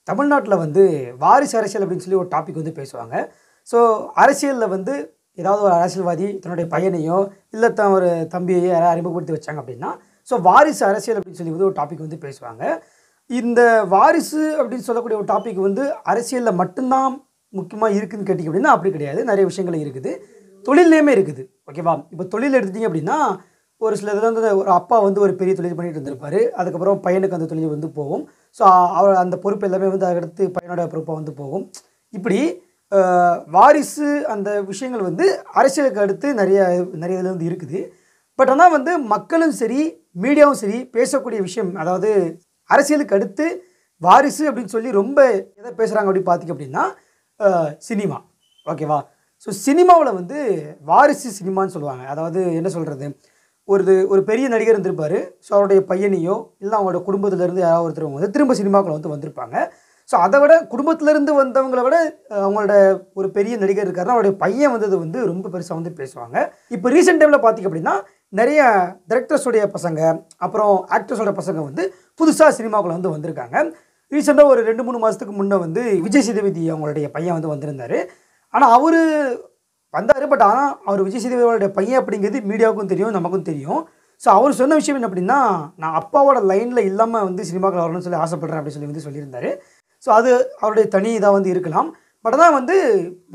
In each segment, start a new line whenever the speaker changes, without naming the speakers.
தமிழ்நாட்டில் வந்து வாரிசு அரசியல் அப்படின்னு சொல்லி ஒரு டாபிக் வந்து பேசுவாங்க. ஸோ அரசியலில் வந்து ஏதாவது ஒரு அரசியல்வாதி தன்னுடைய பையனையோ இல்லை ஒரு தம்பியையோ யாராவது அறிமுகப்படுத்தி வச்சாங்க அப்படின்னா, ஸோ வாரிசு அரசியல் அப்படின்னு சொல்லி வந்து ஒரு டாபிக் வந்து பேசுவாங்க. இந்த வாரிசு அப்படின்னு சொல்லக்கூடிய ஒரு டாபிக் வந்து அரசியலில் மட்டும்தான் முக்கியமாக இருக்குதுன்னு கேட்டிங்க அப்படின்னா அப்படி கிடையாது. நிறைய விஷயங்கள் இருக்குது, தொழிலையுமே இருக்குது. ஓகேவா? இப்போ தொழில் எடுத்துட்டிங்க அப்படின்னா ஒரு சில இதில் வந்து ஒரு அப்பா வந்து ஒரு பெரிய தொழில் பண்ணிட்டு இருந்திருப்பார். அதுக்கப்புறம் பையனுக்கு அந்த தொழில் வந்து போகும். ஸோ அவர் அந்த பொறுப்பு எல்லாமே வந்து அதுக்கடுத்து பையனோட பொறுப்பாக வந்து போகும். இப்படி வாரிசு அந்த விஷயங்கள் வந்து அரசியலுக்கு அடுத்து நிறைய நிறைய இதில் வந்து இருக்குது. பட் ஆனால் வந்து மக்களும் சரி மீடியாவும் சரி பேசக்கூடிய விஷயம், அதாவது அரசியலுக்கு அடுத்து வாரிசு அப்படின்னு சொல்லி ரொம்ப எதை பேசுகிறாங்க அப்படின்னு பார்த்திங்க அப்படின்னா சினிமா. ஓகேவா? ஸோ சினிமாவில் வந்து வாரிசு சினிமான்னு சொல்லுவாங்க. அதாவது என்ன சொல்கிறது, ஒரு பெரிய நடிகர் இருந்திருப்பார். ஸோ அவருடைய பையனையோ இல்லை அவங்களோட குடும்பத்திலேருந்து யாராவது ஒருத்தர் வந்து திரும்ப சினிமாக்களை வந்து வந்திருப்பாங்க. ஸோ அதை விட குடும்பத்திலேருந்து வந்தவங்களை விட அவங்களோட ஒரு பெரிய நடிகர் இருக்காருன்னா அவருடைய பையன் வந்தது வந்து ரொம்ப பெருசாக வந்து பேசுவாங்க. இப்போ ரீசெண்ட் டைமில் பார்த்திங்க அப்படின்னா நிறைய டைரக்டர்ஸோடைய பசங்க அப்புறம் ஆக்டர்ஸோட பசங்க வந்து புதுசாக சினிமாக்களை வந்து வந்திருக்காங்க. ரீசெண்டாக ஒரு 2-3 மாதத்துக்கு முன்னே வந்து விஜய் சேதுபதி அவங்களுடைய பையன் வந்து வந்திருந்தார். ஆனால் அவர் வந்தார். பட் ஆனால் அவர் விஜய் சேதுபதியோடைய பையன் அப்படிங்கிறது மீடியாவுக்கும் தெரியும், நமக்கும் தெரியும். ஸோ அவர் சொன்ன விஷயம் என்ன அப்படின்னா, நான் அப்பாவோட லைனில் இல்லாமல் வந்து சினிமாக்கள் வரணும்னு சொல்லி ஆசைப்பட்றேன் அப்படின்னு சொல்லி வந்து சொல்லியிருந்தார். ஸோ அது அவருடைய தனி இதாக வந்து இருக்கலாம். பட் ஆனால் வந்து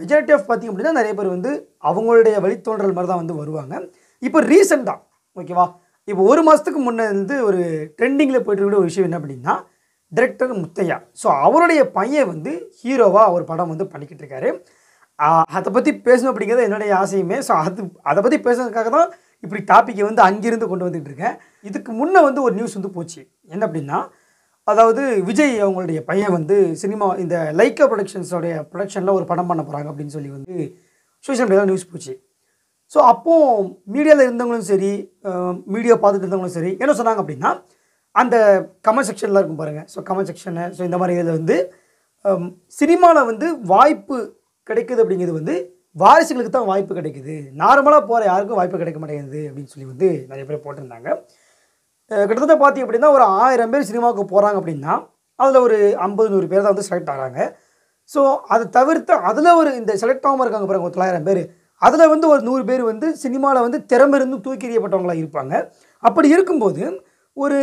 மெஜாரிட்டி ஆஃப் பார்த்திங்க அப்படின்னா நிறைய பேர் வந்து அவங்களுடைய வழித்தோன்றல் மாதிரி தான் வந்து வருவாங்க. இப்போ ரீசெண்டாக ஓகேவா, இப்போ 1 மாதத்துக்கு முன்னே வந்து ஒரு ட்ரெண்டிங்கில் போய்ட்டு இருக்கிற ஒரு விஷயம் என்ன அப்படின்னா டைரக்டர் முத்தையா. ஸோ அவருடைய பையன் வந்து ஹீரோவாக ஒரு படம் வந்து பண்ணிக்கிட்டு இருக்காரு. அதை பற்றி பேசணும் அப்படிங்கிறது என்னுடைய ஆசையுமே. ஸோ அதை பற்றி பேசுறதுக்காக தான் இப்படி டாப்பிக்கை வந்து அங்கிருந்து கொண்டு வந்துட்டு இருக்கேன். இதுக்கு முன்னே வந்து ஒரு நியூஸ் வந்து போச்சு. என்ன அப்படின்னா, அதாவது விஜய் அவங்களுடைய பையன் வந்து சினிமா இந்த லைக்கா ப்ரொடக்ஷன்ஸோடைய ப்ரொடக்ஷனில் ஒரு படம் பண்ண போகிறாங்க அப்படின்னு சொல்லி வந்து சோஷியல் மீடியாவில் நியூஸ் போச்சு. ஸோ அப்போது மீடியாவில் இருந்தவங்களும் சரி மீடியா பார்த்துட்டு இருந்தவங்களும் சரி என்ன சொன்னாங்க அப்படின்னா, அந்த கமெண்ட் செக்ஷன்லாம் இருக்கும் பாருங்கள். ஸோ கமெண்ட் செக்ஷனு ஸோ இந்த மாதிரி இதில் வந்து சினிமாவில் வந்து வாய்ப்பு கிடைக்குது அப்படிங்கிறது வந்து வாரிசுகளுக்கு தான் வாய்ப்பு கிடைக்குது, நார்மலாக போகிற யாருக்கும் வாய்ப்பு கிடைக்க மாட்டேங்குது அப்படின்னு சொல்லி வந்து நிறைய பேர் போட்டிருந்தாங்க. கிட்டத்தட்ட பார்த்திங்க அப்படின்னா ஒரு 1000 பேர் சினிமாவுக்கு போகிறாங்க அப்படின்னா அதில் ஒரு 50-100 பேர் தான் வந்து செலக்ட் ஆகிறாங்க. ஸோ அதை தவிர்த்து அதில் ஒரு இந்த செலக்ட் ஆகாமல் இருக்காங்க பாருங்க ஒரு 900 பேர், அதில் வந்து ஒரு 100 பேர் வந்து சினிமாவில் வந்து திறமை இருந்தும் தூக்கி எறியப்பட்டவங்களாக இருப்பாங்க. அப்படி இருக்கும்போது ஒரு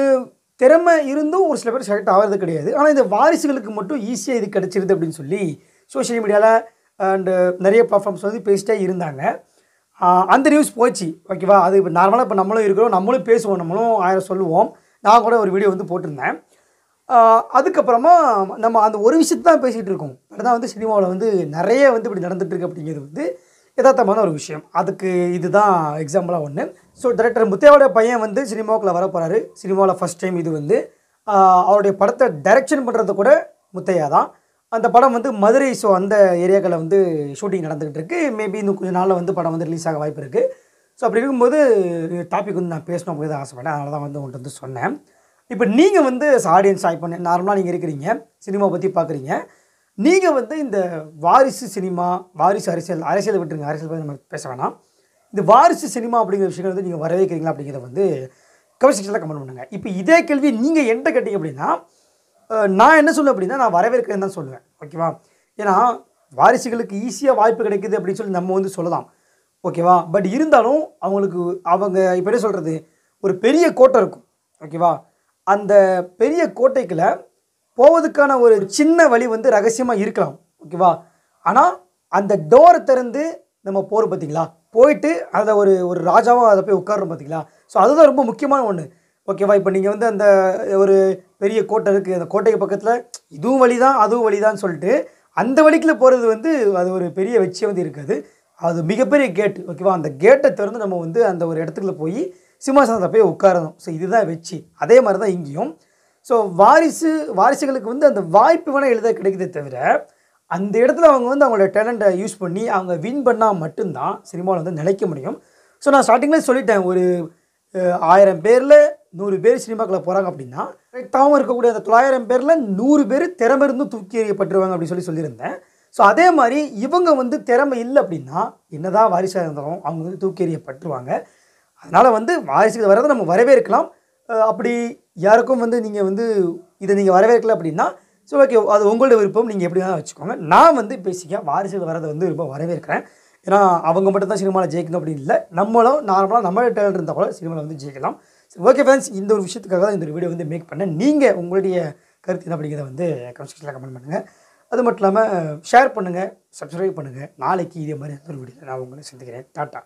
திறமை இருந்தும் ஒரு சில பேர் செலக்ட் ஆகிறது கிடையாது. ஆனால் இந்த வாரிசுகளுக்கு மட்டும் ஈஸியாக இது கிடச்சிருது அப்படின்னு சொல்லி சோஷியல் மீடியாவில் அண்டு நிறைய பிளாட்ஃபார்ம்ஸ் வந்து பேசிட்டே இருந்தாங்க. அந்த நியூஸ் போச்சு. ஓகேவா? அது இப்போ நார்மலாக இப்போ நம்மளும் இருக்கிறோம், நம்மளும் பேசுவோம், நம்மளும் 1000 சொல்லுவோம். நான் கூட ஒரு வீடியோ வந்து போட்டிருந்தேன். அதுக்கப்புறமா நம்ம அந்த ஒரு விஷயத்தை தான் பேசிகிட்டு இருக்கோம். அதுதான் வந்து சினிமாவில் வந்து நிறைய வந்து இப்படி நடந்துகிட்ருக்கு அப்படிங்கிறது வந்து யதார்த்தமான ஒரு விஷயம். அதுக்கு இதுதான் எக்ஸாம்பிளாக ஒன்று. ஸோ டைரக்டர் முத்தையாவோட பையன் வந்து சினிமாவுக்குள்ளே வர போகிறாரு. சினிமாவில் ஃபஸ்ட் டைம் இது வந்து அவருடைய படத்தை டைரக்ஷன் பண்ணுறது கூட முத்தையா தான். அந்த படம் வந்து மதுரை, ஸோ அந்த ஏரியாக்களில் வந்து ஷூட்டிங் நடந்துகிட்டு இருக்குது. மேபி இன்னும் கொஞ்சம் நாளில் வந்து படம் வந்து ரிலீஸ் ஆக வாய்ப்பு இருக்குது. ஸோ அப்படி இருக்கும்போது டாபிக் வந்து நான் பேசணும் அப்படின்னு ஆசைப்பட்டேன். அதனால தான் வந்து உங்கள்கிட்ட வந்து சொன்னேன். இப்போ நீங்கள் வந்து ஆடியன்ஸ் பண்ணி நார்மலாக நீங்கள் இருக்கிறீங்க, சினிமா பற்றி பார்க்குறீங்க. நீங்கள் வந்து இந்த வாரிசு சினிமா, வாரிசு அரசியலை விட்டுருங்க, அரசியல் பற்றி நம்ம பேச வேணாம். இந்த வாரிசு சினிமா அப்படிங்கிற விஷயங்கள் வந்து நீங்கள் வரவேற்கிறீங்களா அப்படிங்கிறத வந்து கமெண்ட் செக்ஷனில் கமெண்ட் பண்ணுங்கள். இப்போ இதே கேள்வி நீங்கள் என்கிட்ட கேட்டீங்க அப்படின்னா நான் என்ன சொல்லுவேன் அப்படின்னா நான் வரவேற்கிறேன்னு தான் சொல்லுவேன். ஓகேவா? ஏன்னா வாரிசுகளுக்கு ஈஸியாக வாய்ப்பு கிடைக்குது அப்படின்னு சொல்லி நம்ம வந்து சொல்லலாம். ஓகேவா? பட் இருந்தாலும் அவங்க இப்போ என்ன சொல்கிறது, ஒரு பெரிய கோட்டை இருக்கும். ஓகேவா? அந்த பெரிய கோட்டைக்குள்ளே போவதுக்கான ஒரு சின்ன வழி வந்து ரகசியமாக இருக்கலாம். ஓகேவா? ஆனால் அந்த டோரை திறந்து நம்ம போகிறோம் பார்த்தீங்களா, போயிட்டு அதில் ஒரு ராஜாவாக அதை போய் உட்காரோம் பார்த்தீங்களா. ஸோ அதுதான் ரொம்ப முக்கியமான ஒன்று. ஓகேவா? இப்போ நீங்கள் வந்து அந்த ஒரு பெரிய கோட்டை இருக்குது, அந்த கோட்டைக்கு பக்கத்தில் இதுவும் வழி தான் அதுவும் வழி தான் சொல்லிட்டு அந்த வழிக்குள்ளே போகிறது வந்து அது ஒரு பெரிய வெற்றியை வந்து இருக்காது. அது மிகப்பெரிய கேட்டு. ஓகேவா? அந்த கேட்டை திறந்து நம்ம வந்து அந்த ஒரு இடத்துக்குள்ள போய் சிம்மாசனத்தை போய் உட்காரணும். ஸோ இதுதான் வெற்றி. அதே மாதிரி தான் இங்கேயும். ஸோ வாரிசுகளுக்கு வந்து அந்த வாய்ப்பு வேணால் எளிதாக கிடைக்குதே தவிர அந்த இடத்துல அவங்க வந்து அவங்களோட டேலண்ட்டை யூஸ் பண்ணி அவங்க வின் பண்ணால் மட்டும்தான் சினிமாவில் வந்து நிலைக்க முடியும். ஸோ நான் ஸ்டார்டிங்கில் சொல்லிட்டேன், ஒரு 1000 பேரில் 100 பேர் சினிமாக்குள்ளே போகிறாங்க அப்படின்னா கரெக்டாகவும் இருக்கக்கூடிய அந்த 900 பேரில் 100 பேர் திறமை இருந்தும் தூக்கி எறியப்பட்டுருவாங்க அப்படின்னு சொல்லியிருந்தேன். ஸோ அதே மாதிரி இவங்க வந்து திறமை இல்லை அப்படின்னா என்னதான் வாரிசாக இருந்தாலும் அவங்க வந்து தூக்கி எறியப்பட்டுருவாங்க. அதனால் வந்து வாரிசுகள் வரதை நம்ம வரவேற்கலாம். அப்படி யாருக்கும் வந்து நீங்கள் வந்து இதை நீங்கள் வரவேற்கல அப்படின்னா ஸோ ஓகே, அது உங்களோட விருப்பம், நீங்கள் எப்படி வேணால் வச்சுக்கோங்க. நான் வந்து பேசிக்காக வாரிசுகள் வரதை வந்து ரொம்ப வரவேற்கிறேன். ஏன்னா அவங்க மட்டும் தான் சினிமாவில் ஜெயிக்கணும் அப்படின்னு இல்லை, நம்மளும் நார்மலாக நம்மளோட டேலண்ட் இருந்தால் கூட சினிமாவில் வந்து ஜெயிக்கலாம். ஓகே ஃப்ரெண்ட்ஸ், இந்த ஒரு விஷயத்துக்காக தான் இந்த வீடியோ வந்து மேக் பண்ணேன். நீங்கள் உங்களுடைய கருத்து என்ன அப்படிங்கிறத வந்து கமெண்ட் செக்ஷனில் கமெண்ட் பண்ணுங்கள். அது மட்டும் இல்லாமல் ஷேர் பண்ணுங்கள், சப்ஸ்கிரைப் பண்ணுங்கள். நாளைக்கு இதே மாதிரி ஒரு வீடியோவில் நான் உங்களை சந்திக்கிறேன். டாட்டா.